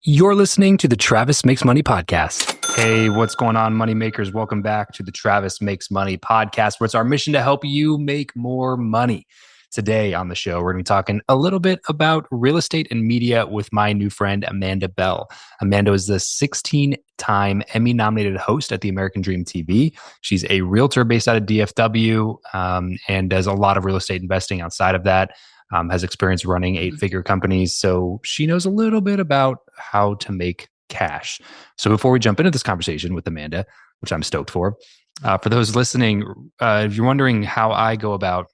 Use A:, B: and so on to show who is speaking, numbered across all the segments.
A: You're listening to the Travis Makes Money podcast. Hey, what's going on, money makers? Welcome back to the Travis Makes Money podcast, where it's our mission to help you make more money. Today on the show, we're going to be talking a little bit about real estate and media with my new friend, Amanda Bell. Amanda is the 16-time Emmy-nominated host at the American Dream TV. She's a realtor based out of DFW and does a lot of real estate investing outside of that. Has experience running 8-figure companies. So she knows a little bit about how to make cash. So before we jump into this conversation with Amanda, which I'm stoked for those listening, if you're wondering how I go about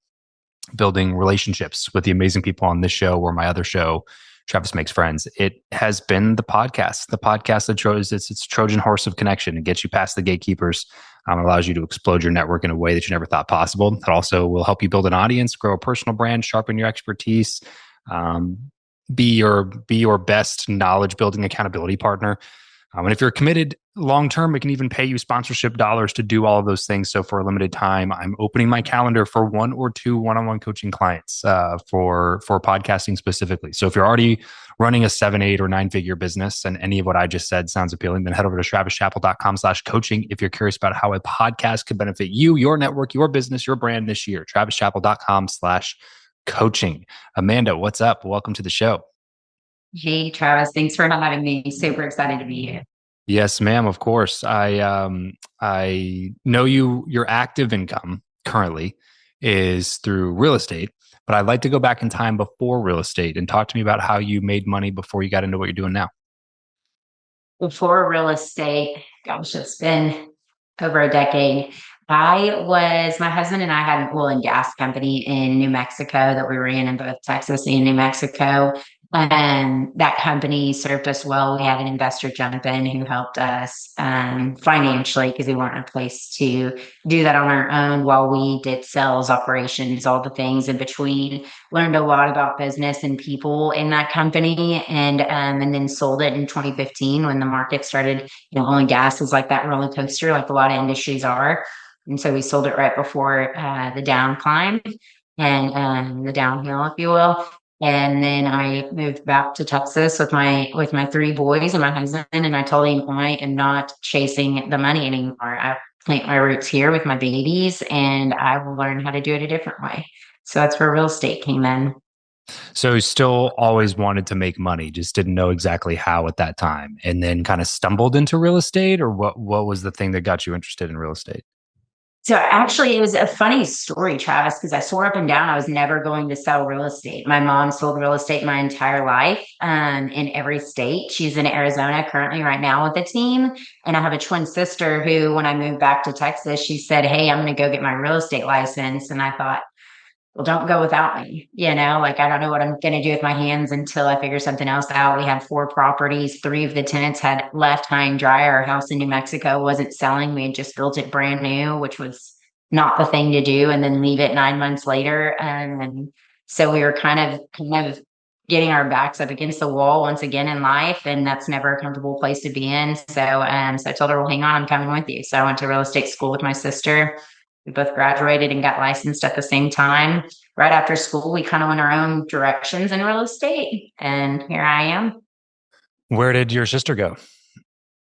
A: building relationships with the amazing people on this show or my other show, Travis Makes Friends, it has been the podcast that shows it's Trojan horse of connection and gets you past the gatekeepers. Allows you to explode your network in a way that you never thought possible. It also will help you build an audience, grow a personal brand, sharpen your expertise, be your best knowledge building accountability partner. And if you're committed long term, it can even pay you sponsorship dollars to do all of those things. So for a limited time, I'm opening my calendar for 1 or 2 one-on-one coaching clients for podcasting specifically. So if you're already running a 7, 8, or 9-figure business and any of what I just said sounds appealing, then head over to travischappell.com/coaching if you're curious about how a podcast could benefit you, your network, your business, your brand this year. travischappell.com/coaching. Amanda, what's up? Welcome to the show.
B: Hey, Travis, thanks for having me. Super excited to be here.
A: Yes, ma'am. Of course. I know your active income currently is through real estate, but I'd like to go back in time before real estate and talk to me about how you made money before you got into what you're doing now.
B: Before real estate, gosh, it's been over a decade. My husband and I had an oil and gas company in New Mexico that we ran in both Texas and New Mexico. And that company served us well. We had an investor jump in who helped us financially because we weren't in a place to do that on our own while we did sales, operations, all the things in between. Learned a lot about business and people in that company, and then sold it in 2015 when the market started. Oil and gas is like that roller coaster, like a lot of industries are. And so we sold it right before the down climb and the downhill, if you will. And then I moved back to Texas with my 3 boys and my husband. And I told him I am not chasing the money anymore. I plant my roots here with my babies, and I will learn how to do it a different way. So that's where real estate came in.
A: So you still always wanted to make money, just didn't know exactly how at that time, and then kind of stumbled into real estate, or what was the thing that got you interested in real estate?
B: So actually, it was a funny story, Travis, because I swore up and down I was never going to sell real estate. My mom sold real estate my entire life in every state. She's in Arizona currently right now with the team. And I have a twin sister who, when I moved back to Texas, she said, "Hey, I'm going to go get my real estate license." And I thought, well, don't go without me. I don't know what I'm going to do with my hands until I figure something else out. We had 4 properties. 3 of the tenants had left high and dry. Our house in New Mexico wasn't selling. We had just built it brand new, which was not the thing to do, and then leave it 9 months later. And so we were kind of getting our backs up against the wall once again in life. And that's never a comfortable place to be in. So I told her, well, hang on, I'm coming with you. So I went to real estate school with my sister. We both graduated and got licensed at the same time. Right after school, we kind of went our own directions in real estate. And here I am.
A: Where did your sister go?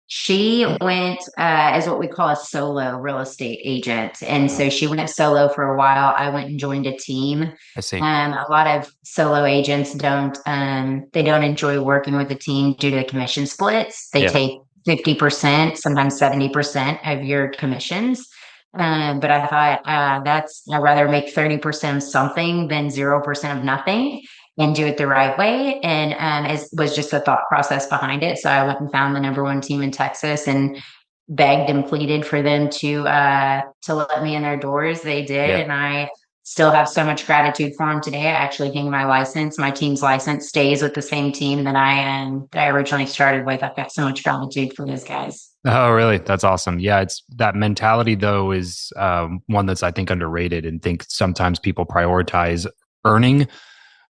B: She went as what we call a solo real estate agent. And so she went solo for a while. I went and joined a team.
A: I see.
B: A lot of solo agents don't enjoy working with a team due to the commission splits. They take 50%, sometimes 70% of your commissions. But I thought I'd rather make 30% of something than 0% of nothing, and do it the right way. And it was just the thought process behind it. So I went and found the number 1 team in Texas and begged and pleaded for them to let me in their doors. They did. And I still have so much gratitude for them today. I actually gained my team's license stays with the same team that I originally started with. I've got so much gratitude for those guys.
A: Oh, really? That's awesome. Yeah, it's that mentality though is one that's I think underrated, and think sometimes people prioritize earning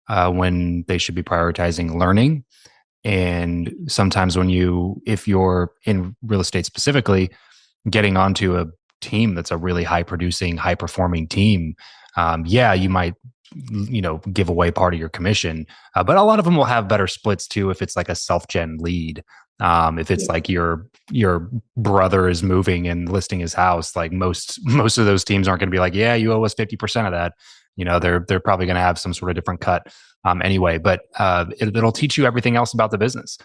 A: when they should be prioritizing learning. And sometimes if you're in real estate specifically, getting onto a team that's a really high producing, high performing team, you might give away part of your commission. But a lot of them will have better splits too if it's like a self-gen lead. If it's like your brother is moving and listing his house, like most of those teams aren't going to be like, yeah, you owe us 50% of that. They're probably going to have some sort of different cut anyway. But it'll teach you everything else about the business.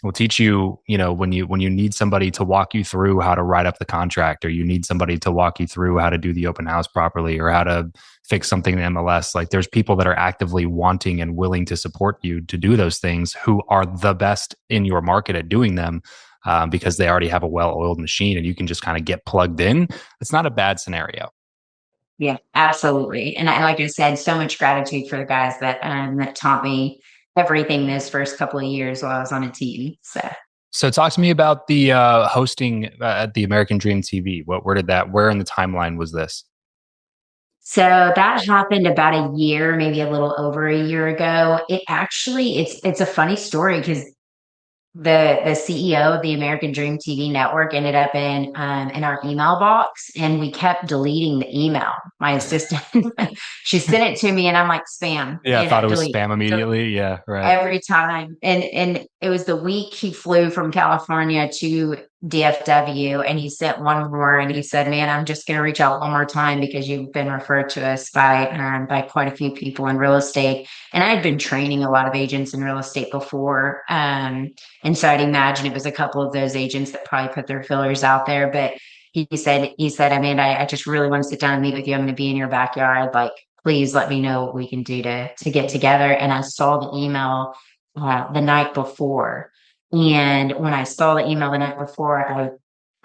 A: Will teach you, when you need somebody to walk you through how to write up the contract, or you need somebody to walk you through how to do the open house properly, or how to fix something in MLS. Like, there's people that are actively wanting and willing to support you to do those things, who are the best in your market at doing them, because they already have a well-oiled machine, and you can just kind of get plugged in. It's not a bad scenario.
B: Yeah, absolutely. And like I said, so much gratitude for the guys that taught me everything this first couple of years while I was on a team.
A: So talk to me about the hosting at the American Dream TV. Where in the timeline was this?
B: So that happened about a year, maybe a little over a year ago. It's a funny story because the CEO of the American Dream TV network ended up in our email box, and we kept deleting the email. My assistant, she sent it to me, and I'm like, spam,
A: Yeah, I thought it was
B: delete.
A: spam
B: So
A: immediately. Yeah, right.
B: every time. And it was the week he flew from California to DFW, and he sent one more, and he said, "Man, I'm just going to reach out one more time because you've been referred to us by quite a few people in real estate." And I had been training a lot of agents in real estate before, and so I'd imagine it was a couple of those agents that probably put their fillers out there. But he said, "Amanda, I just really want to sit down and meet with you. I'm going to be in your backyard. Like, please let me know what we can do to get together." And I saw the email the night before. And when I saw the email the night before, I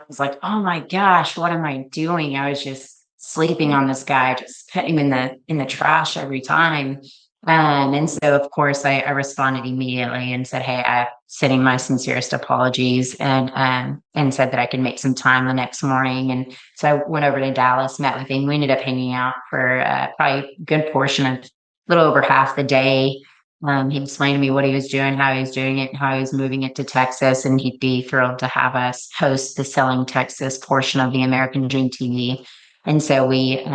B: was like, "Oh my gosh, what am I doing?" I was just sleeping on this guy, just putting him in the trash every time. And so, of course, I responded immediately and said, "Hey, I'm sending my sincerest apologies," and said that I could make some time the next morning. And so I went over to Dallas, met with him. We ended up hanging out for probably a good portion of a little over half the day. He explained to me what he was doing, how he was doing it, and how he was moving it to Texas. And he'd be thrilled to have us host the Selling Texas portion of the American Dream TV. And so we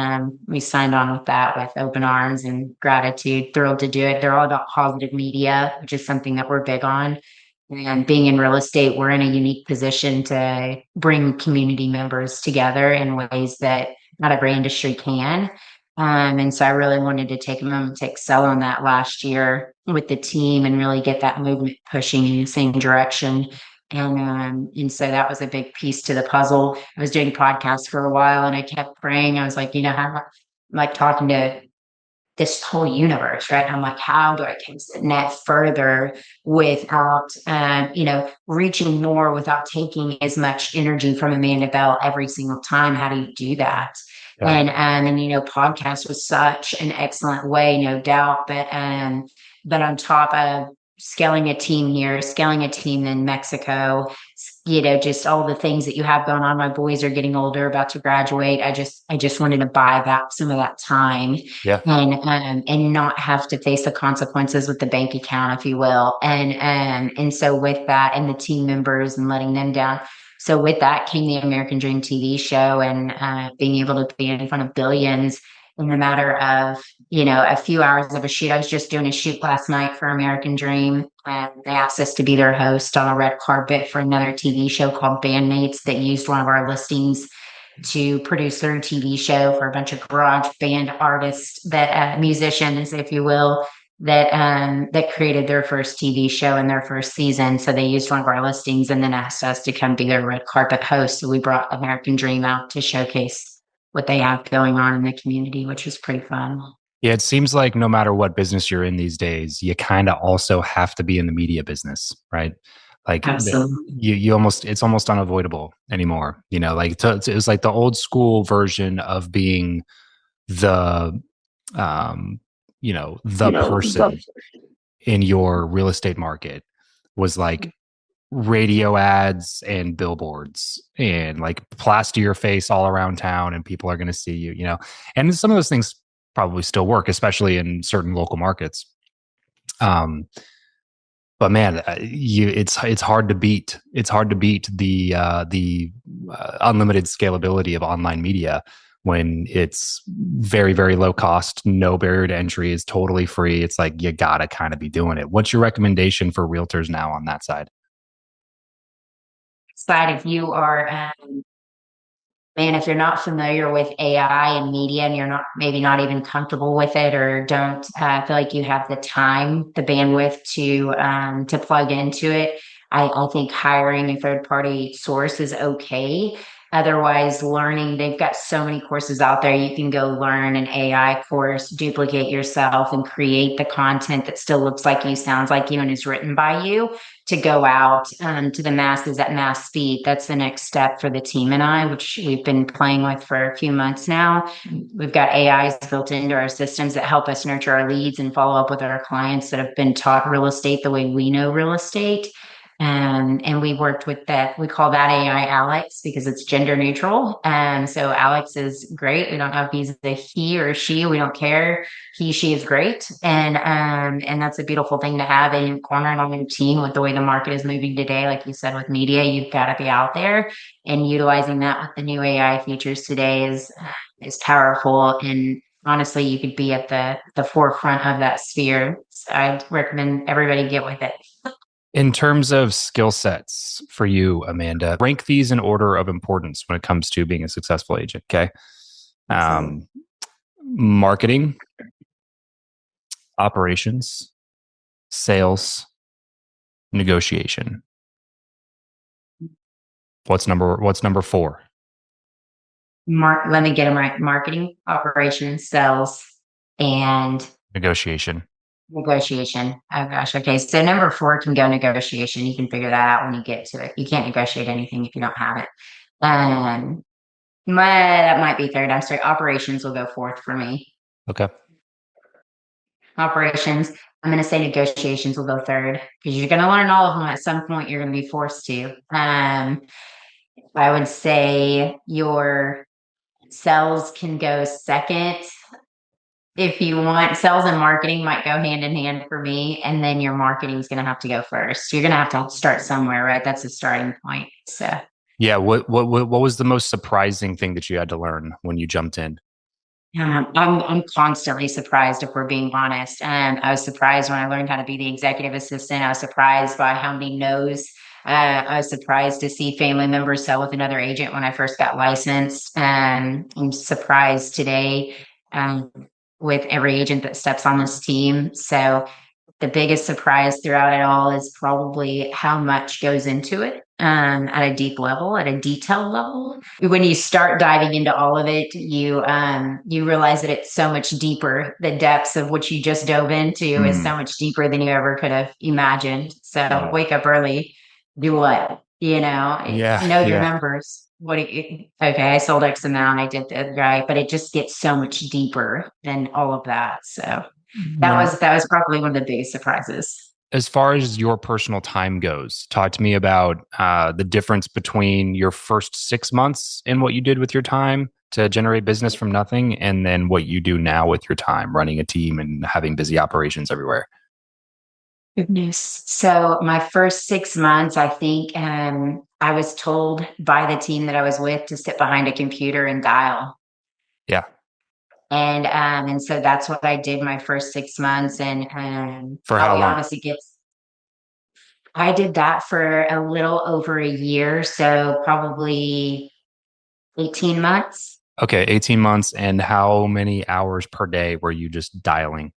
B: signed on with that with open arms and gratitude, thrilled to do it. They're all about positive media, which is something that we're big on. And being in real estate, we're in a unique position to bring community members together in ways that not every industry can. And so I really wanted to take a moment to excel on that last year with the team and really get that movement pushing in the same direction. And so that was a big piece to the puzzle. I was doing podcasts for a while, and I kept praying. I was like, I'm like talking to this whole universe, right? I'm like, how do I cast the net further without, reaching more without taking as much energy from Amanda Bell every single time? How do you do that?
A: Yeah.
B: And podcast was such an excellent way, no doubt. But on top of scaling a team here, scaling a team in Mexico, just all the things that you have going on. My boys are getting older, about to graduate. I just wanted to buy back some of that time
A: Yeah.
B: and not have to face the consequences with the bank account, if you will. And so with that, and the team members and letting them down. So with that came the American Dream TV show, and being able to be in front of billions in a matter of a few hours of a shoot. I was just doing a shoot last night for American Dream, and they asked us to be their host on a red carpet for another TV show called Bandmates that used one of our listings to produce their TV show for a bunch of garage band artists, that musicians, if you will, that created their first TV show in their first season. So they used one of our listings and then asked us to come be their red carpet host. So we brought American Dream out to showcase what they have going on in the community, which was pretty fun.
A: Yeah, it seems like no matter what business you're in these days, you kind of also have to be in the media business, right? Like
B: Absolutely.
A: you almost, it's almost unavoidable anymore. It's like the old school version of being the, the person in your real estate market was like radio ads and billboards and like plaster your face all around town and people are going to see you. And some of those things probably still work, especially in certain local markets. But man, it's hard to beat. It's hard to beat the unlimited scalability of online media when it's very, very low cost, no barrier to entry, is totally free. It's like you gotta kind of be doing it. What's your recommendation for realtors now on that side?
B: Side, if you are man, if you're not familiar with AI and media and you're not maybe not even comfortable with it or don't feel like you have the time, the bandwidth to plug into it, I think hiring a third party source is okay. Otherwise, learning, they've got so many courses out there. You can go learn an AI course, duplicate yourself, and create the content that still looks like you, sounds like you, and is written by you to go out to the masses at mass speed. That's the next step for the team and I, which we've been playing with for a few months now. We've got AIs built into our systems that help us nurture our leads and follow up with our clients that have been taught real estate the way we know real estate. And we worked with that. We call that AI Alex because it's gender neutral. And so Alex is great. We don't know if he's a he or a she. We don't care. He, she is great. And that's a beautiful thing to have in corner on your team with the way the market is moving today. Like you said, with media, you've got to be out there and utilizing that with the new AI features today is powerful. And honestly, you could be at the forefront of that sphere. So I'd recommend everybody get with it.
A: In terms of skill sets for you, Amanda, rank these in order of importance when it comes to being a successful agent. Okay.
B: So
A: Um, Marketing, operations, sales, negotiation. What's number four?
B: let me get them right. Marketing, operations, sales, and
A: Negotiation.
B: negotiation. Oh gosh. Okay. So number four can go negotiation. You can figure that out when you get to it. You can't negotiate anything if you don't have it. Um, that might be third. I'm sorry. Operations will go fourth for me.
A: Okay.
B: Operations. I'm going to say negotiations will go third because you're going to learn all of them at some point. You're going to be forced to. I would say your sales can go second. If you want, sales and marketing might go hand in hand for me, and then your marketing is going to have to go first. You're going to have to start somewhere, right? That's a starting point. So,
A: Yeah. What was the most surprising thing that you had to learn when you jumped in?
B: I'm constantly surprised if we're being honest. And I was surprised when I learned how to be the executive assistant. I was surprised by how many no's. I was surprised to see family members sell with another agent when I first got licensed. I'm surprised today um, with every agent that steps on this team. So the biggest surprise throughout it all is probably how much goes into it at a deep level, at a detailed level. When you start diving into all of it, you realize that it's so much deeper. The depths of which you just dove into is
A: Hmm.
B: so much deeper than you ever could have imagined. So
A: Yeah.
B: wake up early, do what?
A: Yeah.
B: Know your
A: Yeah.
B: numbers. Okay, I sold X amount, I did that, right? But it just gets so much deeper than all of that. So
A: When
B: that was probably one of the biggest surprises.
A: as far as your personal time goes, talk to me about the difference between your first 6 months and what you did with your time to generate business from nothing, and then what you do now with your time running a team and having busy operations everywhere.
B: Goodness. So my first 6 months, I think I was told by the team that I was with to sit behind a computer and dial.
A: Yeah.
B: And so that's what I did my first 6 months. And
A: For
B: I'll
A: how
B: be
A: long?
B: honest, I did that for a little over a year. So probably 18 months.
A: Okay, 18 months. And how many hours per day were you just dialing?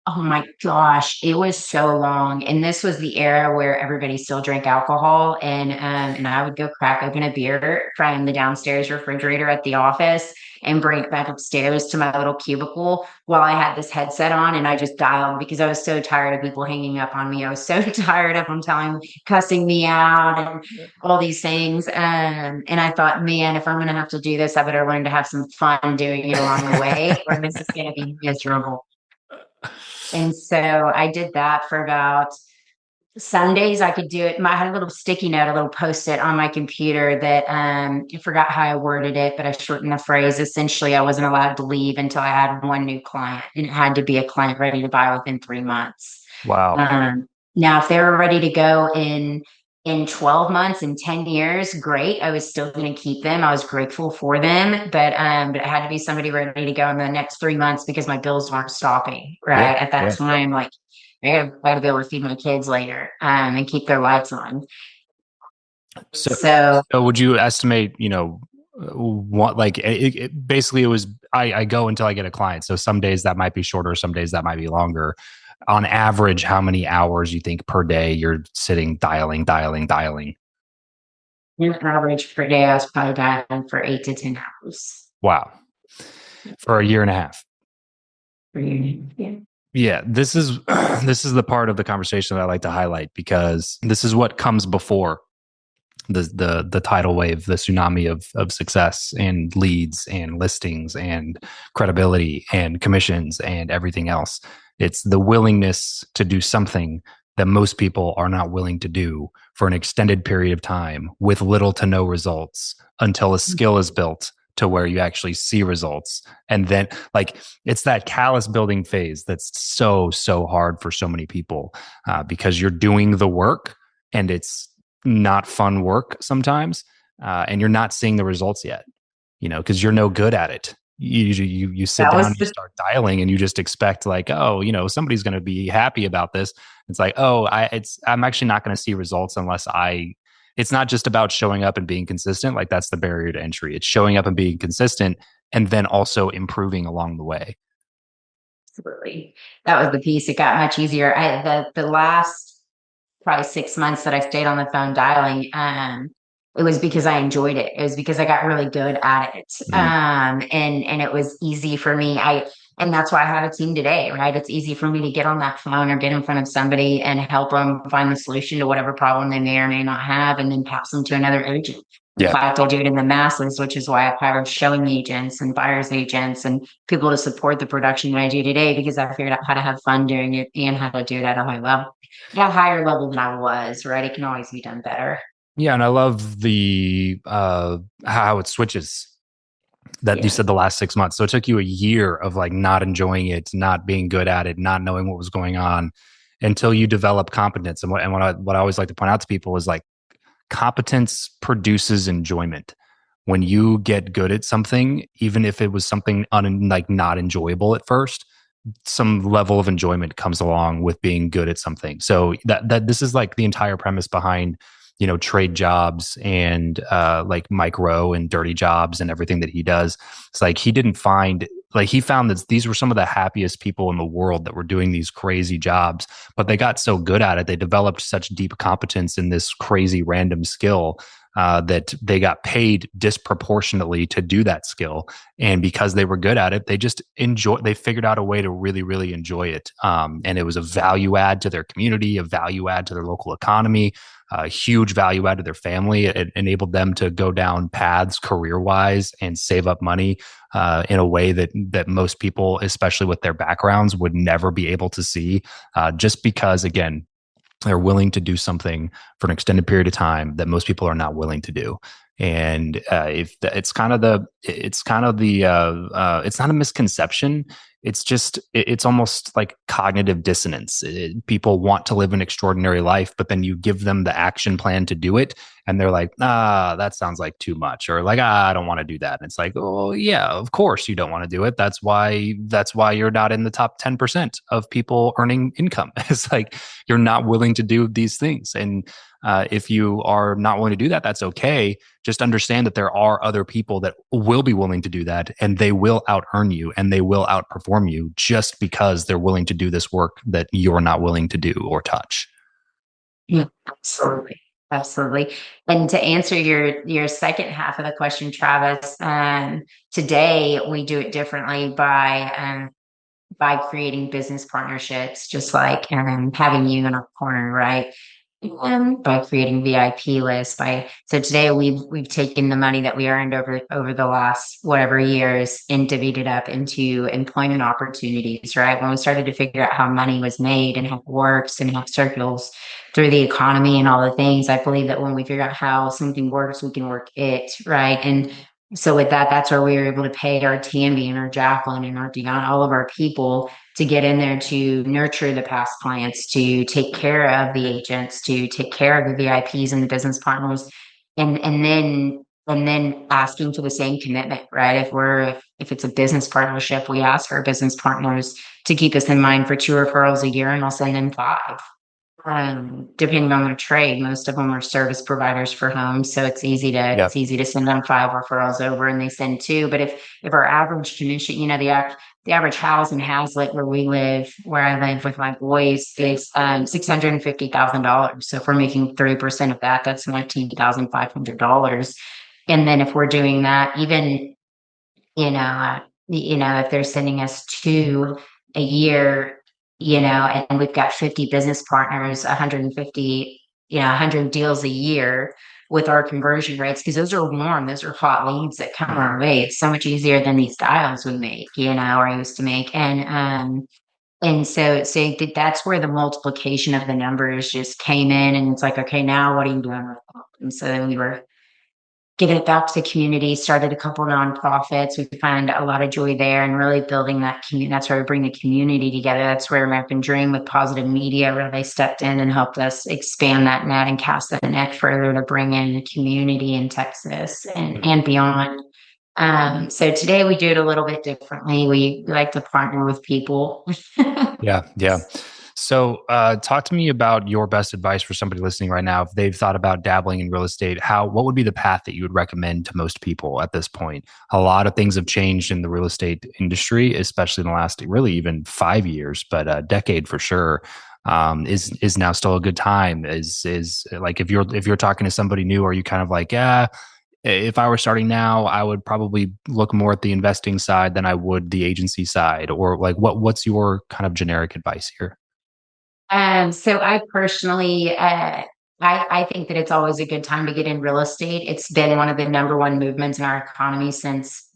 B: Oh my gosh, it was so long. And this was the era where everybody still drank alcohol. And I would go crack open a beer from the downstairs refrigerator at the office and bring it back upstairs to my little cubicle while I had this headset on and I just dialed because I was so tired of people hanging up on me. I was so tired of them cussing me out and all these things. And I thought, man, if I'm gonna have to do this, I better learn to have some fun doing it along the way, or this is gonna be miserable. And so I did that for about Sundays. I could do it. I had a little sticky note, a little post-it on my computer that I forgot how I worded it, but I shortened the phrase. Essentially, I wasn't allowed to leave until I had one new client, and it had to be a client ready to buy within 3 months.
A: Wow.
B: Now, if they were ready to go in in 12 months and 10 years, great. I was still going to keep them. I was grateful for them, but it had to be somebody ready to go in the next 3 months because my bills weren't stopping.
A: Yeah.
B: Right at that
A: Yeah.
B: time, like I gotta be able to feed my kids later, and keep their lights on.
A: So,
B: So
A: so would you estimate, what like basically it was I go until I get a client. So some days that might be shorter, some days that might be longer. On average, how many hours you think per day you're sitting dialing?
B: on average per day, I was probably dialing for 8 to 10 hours.
A: Wow. For a year and a half.
B: Yeah.
A: Yeah, this is this is the part of the conversation that I like to highlight because this is what comes before the tidal wave, the tsunami of success and leads and listings and credibility and commissions and everything else. It's the willingness to do something that most people are not willing to do for an extended period of time with little to no results until a skill is built to where you actually see results. And then like it's that callus building phase that's so hard for so many people because you're doing the work and it's not fun work sometimes, and you're not seeing the results yet. Because you're no good at it. You sit
B: That
A: down,
B: was
A: you
B: the
A: start dialing, and you just expect like, oh, somebody's going to be happy about this. It's like, oh, I'm actually not going to see results unless I. It's not just about showing up and being consistent. Like that's the barrier to entry. It's showing up and being consistent, and then also improving along the way.
B: Absolutely. That was the piece. It got much easier. The last probably 6 months that I stayed on the phone dialing, it was because I enjoyed it. It was because I got really good at it.
A: Mhm.
B: And it was easy for me. And that's why I have a team today, right? It's easy for me to get on that phone or get in front of somebody and help them find the solution to whatever problem they may or may not have, and then pass them to another agent. In
A: Yeah.
B: fact, I do it in the masses, which is why I've hired showing agents and buyer's agents and people to support the production that I do today because I figured out how to have fun doing it and how to do it at a high level, at a higher level than I was, right? It can always be done better.
A: Yeah, and I love the how it switches that you
B: Yeah.
A: said the last 6 months. So it took you a year of like not enjoying it, not being good at it, not knowing what was going on until you develop competence. And what I always like to point out to people is like competence produces enjoyment. When you get good at something, even if it was something like not enjoyable at first, some level of enjoyment comes along with being good at something. So that this is like the entire premise behind trade jobs and like micro and dirty jobs and everything that he does. It's like he found that these were some of the happiest people in the world that were doing these crazy jobs, but they got so good at it, they developed such deep competence in this crazy random skill that they got paid disproportionately to do that skill. And because they were good at it, they figured out a way to really, really enjoy it. And it was a value add to their community, a value add to their local economy, a huge value add to their family. It enabled them to go down paths career wise and save up money in a way that most people, especially with their backgrounds, would never be able to see, just because, again, they're willing to do something for an extended period of time that most people are not willing to do. And if it's kind of the it's not a misconception. It's almost like cognitive dissonance. People want to live an extraordinary life, but then you give them the action plan to do it, and they're like, that sounds like too much, or like, I don't want to do that. And it's like, oh yeah, of course you don't want to do it. That's why you're not in the top 10% of people earning income. It's like you're not willing to do these things. And if you are not willing to do that, that's okay. Just understand that there are other people that will be willing to do that, and they will out earn you and they will outperform you just because they're willing to do this work that you're not willing to do or touch.
B: Yeah, absolutely. Absolutely. And to answer your second half of the question, Travis, today we do it differently by creating business partnerships, just like having you in our corner, right? By creating VIP lists. So today we've taken the money that we earned over the last whatever years and divided it up into employment opportunities, right? When we started to figure out how money was made and how it works and how it circles through the economy and all the things, I believe that when we figure out how something works, we can work it, right? And So with that, that's where we were able to pay our Tammy and our Jacqueline and our Deanna, all of our people to get in there to nurture the past clients, to take care of the agents, to take care of the VIPs and the business partners, and then asking for the same commitment, right? If it's a business partnership, we ask our business partners to keep us in mind for 2 referrals a year, and I'll send them 5. Depending on their trade, most of them are service providers for homes, so
A: Yeah.
B: it's easy to send them 5 referrals over, and they send 2. But if our average commission, the average house in Hazlet where I live with my boys, is $650,000. So if we're making 30% of that, that's $19,500. And then if we're doing that, even if they're sending us 2 a year, and we've got 50 business partners, 150, 100 deals a year with our conversion rates, because those are warm, those are hot leads that come our way. It's so much easier than these dials we make, or I used to make. And that's where the multiplication of the numbers just came in, and it's like, okay, now what are you doing with them? And so then we were giving it back to the community, started a couple nonprofits. We find a lot of joy there and really building that community. That's where we bring the community together. That's where American Dream with Positive Media really stepped in and helped us expand that net and cast that net further to bring in the community in Texas and beyond. So today we do it a little bit differently. We like to partner with people.
A: Yeah. Yeah. So, talk to me about your best advice for somebody listening right now. If they've thought about dabbling in real estate, what would be the path that you would recommend to most people at this point? A lot of things have changed in the real estate industry, especially in the last really even 5 years, but a decade for sure. Is now still a good time? Is like if you're talking to somebody new, are you kind of like, yeah, if I were starting now, I would probably look more at the investing side than I would the agency side, or like what's your kind of generic advice here?
B: So I personally, I think that it's always a good time to get in real estate. It's been one of the number one movements in our economy since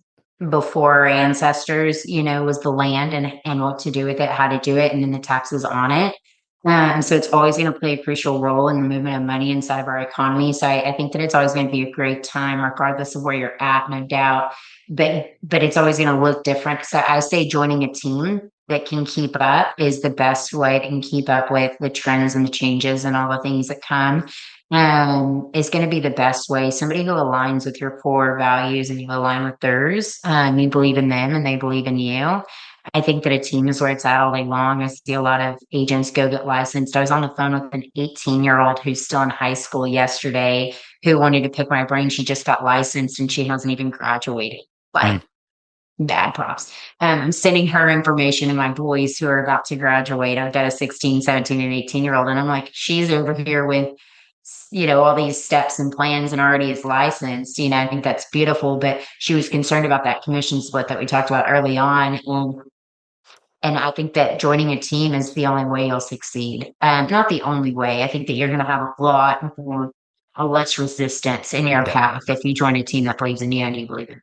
B: before our ancestors, was the land and what to do with it, how to do it, and then the taxes on it. So it's always going to play a crucial role in the movement of money inside of our economy. So I think that it's always going to be a great time, regardless of where you're at, no doubt. But it's always going to look different. So I say joining a team that can keep up is the best way to keep up with the trends and the changes and all the things that come. Is going to be the best way. Somebody who aligns with your core values and you align with theirs, you believe in them and they believe in you. I think that a team is where it's at all day long. I see a lot of agents go get licensed. I was on the phone with an 18-year-old who's still in high school yesterday who wanted to pick my brain. She just got licensed and she hasn't even graduated.
A: Mm.
B: Like, bad props. I'm sending her information to my boys who are about to graduate. I've got a 16, 17, and 18-year-old. And I'm like, she's over here with, all these steps and plans and already is licensed. I think that's beautiful. But she was concerned about that commission split that we talked about early on. And I think that joining a team is the only way you'll succeed. Not the only way. I think that you're going to have a less resistance in your
A: Yeah.
B: path if you join a team that believes in you and you believe in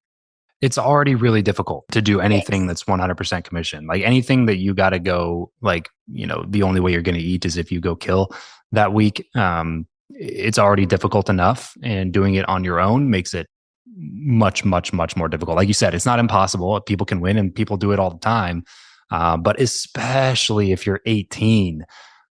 A: It's already really difficult to do anything
B: it.
A: that's 100% commission. Like anything that you got to go, like, the only way you're going to eat is if you go kill that week. It's already difficult enough, and doing it on your own makes it much, much, much more difficult. Like you said, it's not impossible. People can win and people do it all the time. But especially if you're 18,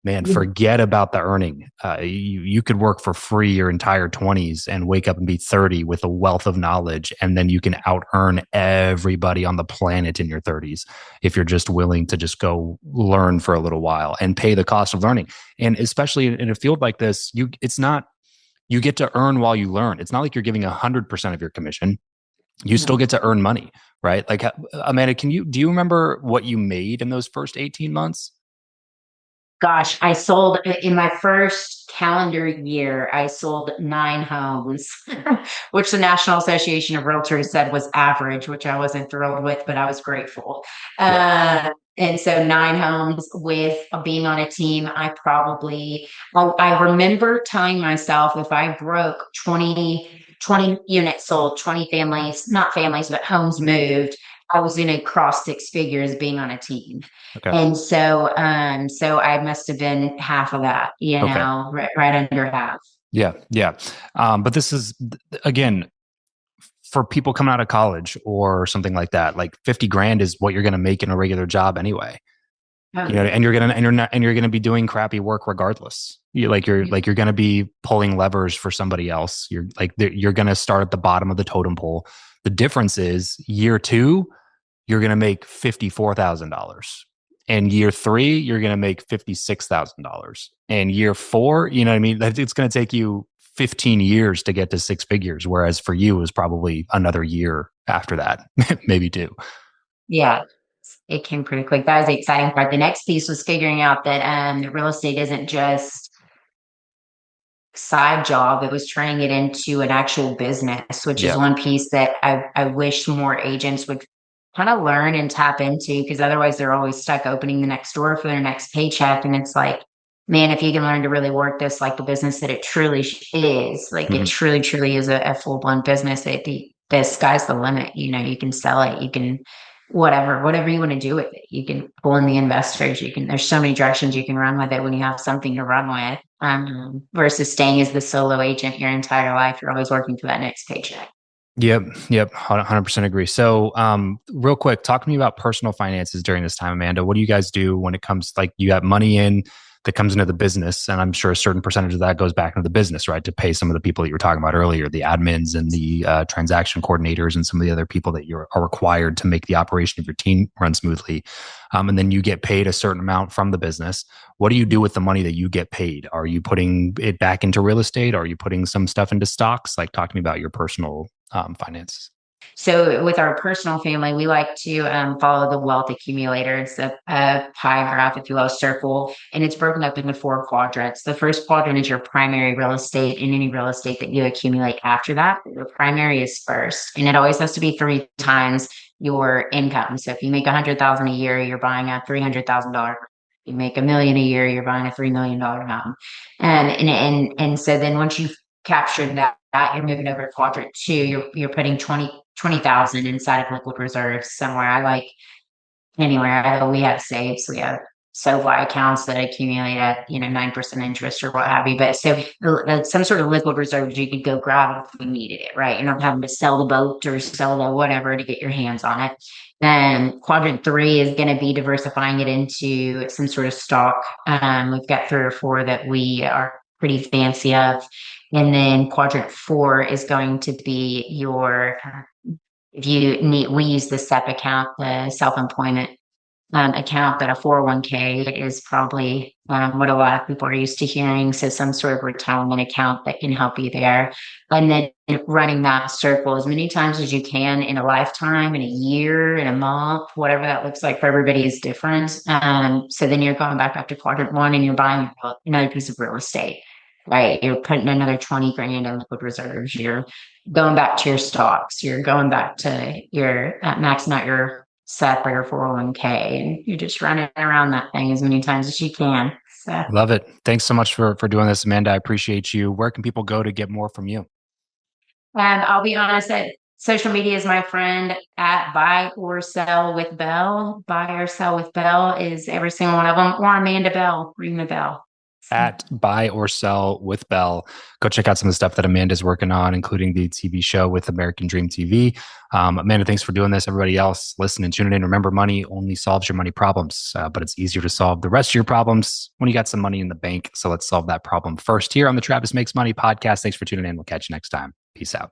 A: man, forget about the earning. You could work for free your entire 20s and wake up and be 30 with a wealth of knowledge. And then you can out earn everybody on the planet in your 30s if you're just willing to just go learn for a little while and pay the cost of learning. And especially in a field like this, you get to earn while you learn. It's not like you're giving 100% of your commission. You still get to earn money, right? Like, Amanda, do you remember what you made in those first 18 months?
B: Gosh, I sold in my first calendar year, I sold 9 homes, which the National Association of Realtors said was average, which I wasn't thrilled with, but I was grateful.
A: Yeah.
B: And so 9 homes with being on a team, I remember telling myself if I broke 20 units sold, 20 families, not families, but homes moved, I was going to cross 6 figures being on a team.
A: Okay.
B: And so I must have been half of that,
A: Okay.
B: right under half.
A: Yeah. Yeah. But this is, again, for people coming out of college or something like that, like 50 grand is what you're going to make in a regular job anyway.
B: Oh,
A: You know, and you're going to be doing crappy work regardless. You're going to be pulling levers for somebody else. You're going to start at the bottom of the totem pole. The difference is year two, you're going to make $54,000. And year three, you're going to make $56,000. And year four, you know what I mean? It's going to take you 15 years to get to six figures. Whereas for you, it was probably another year after that, maybe two.
B: yeah. It came pretty quick. That was the exciting part. The next piece was figuring out that real estate isn't just side job. It was turning it into an actual business, which is
A: Yeah.
B: one piece that I wish more agents would kind of learn and tap into, because otherwise they're always stuck opening the next door for their next paycheck. And it's like, man, if you can learn to really work this like the business that it truly is, like it
A: Mhm.
B: truly, truly is a full blown business. The sky's the limit. You know, you can sell it, you can whatever you want to do with it. You can pull in the investors. There's so many directions you can run with it when you have something to run with. Versus staying as the solo agent your entire life. You're always working for that next paycheck.
A: Yep. 100% agree. So, real quick, talk to me about personal finances during this time, Amanda. What do you guys do when it comes like you got money in that comes into the business? And I'm sure a certain percentage of that goes back into the business, right? To pay some of the people that you were talking about earlier, the admins and the transaction coordinators and some of the other people that are required to make the operation of your team run smoothly. And then you get paid a certain amount from the business. What do you do with the money that you get paid? Are you putting it back into real estate? Are you putting some stuff into stocks? Like, talk to me about your personal finances.
B: So with our personal family, we like to follow the wealth accumulator. It's a pie graph, if you will, a circle, and it's broken up into four quadrants. The first quadrant is your primary real estate and any real estate that you accumulate after that. Your primary is first, and it always has to be three times your income. So if you make 100,000 a year, you're buying a $300,000. You make a million a year, you're buying a $3 million home. And so then once you've captured that, you're moving over to quadrant two. You're putting 20,000 inside of liquid reserves somewhere. I like anywhere. We have safes, we have SoFi accounts that accumulate at 9% interest or what have you. But so some sort of liquid reserves you could go grab if you needed it, right? You're not having to sell the boat or sell the whatever to get your hands on it. Then quadrant three is going to be diversifying it into some sort of stock. We've got three or four that we are pretty fancy of. And then quadrant four is going to be your if you need, we use the SEP account, the self-employment account, but a 401k is probably what a lot of people are used to hearing. So some sort of retirement account that can help you there. And then running that circle as many times as you can in a lifetime, in a year, in a month, whatever that looks like for everybody is different. So then you're going back up to quadrant one and you're buying another piece of real estate. Right, you're putting another 20 grand in liquid reserves. You're going back to your stocks. You're going back to your maxing out your SEP or your 401k, and you're just running around that thing as many times as you can. So,
A: Love it. Thanks so much for doing this, Amanda. I appreciate you. Where can people go to get more from you?
B: and I'll be honest that social media is my friend at Buy or Sell with Bell. Buy or Sell with Bell is every single one of them, or Amanda Bell. Ring the bell.
A: At Buy or Sell with Bell. Go check out some of the stuff that Amanda's working on, including the TV show with American Dream TV. Amanda, thanks for doing this. Everybody else, listen and tune in. Remember, money only solves your money problems, but it's easier to solve the rest of your problems when you got some money in the bank. So let's solve that problem first here on the Travis Makes Money podcast. Thanks for tuning in. We'll catch you next time. Peace out.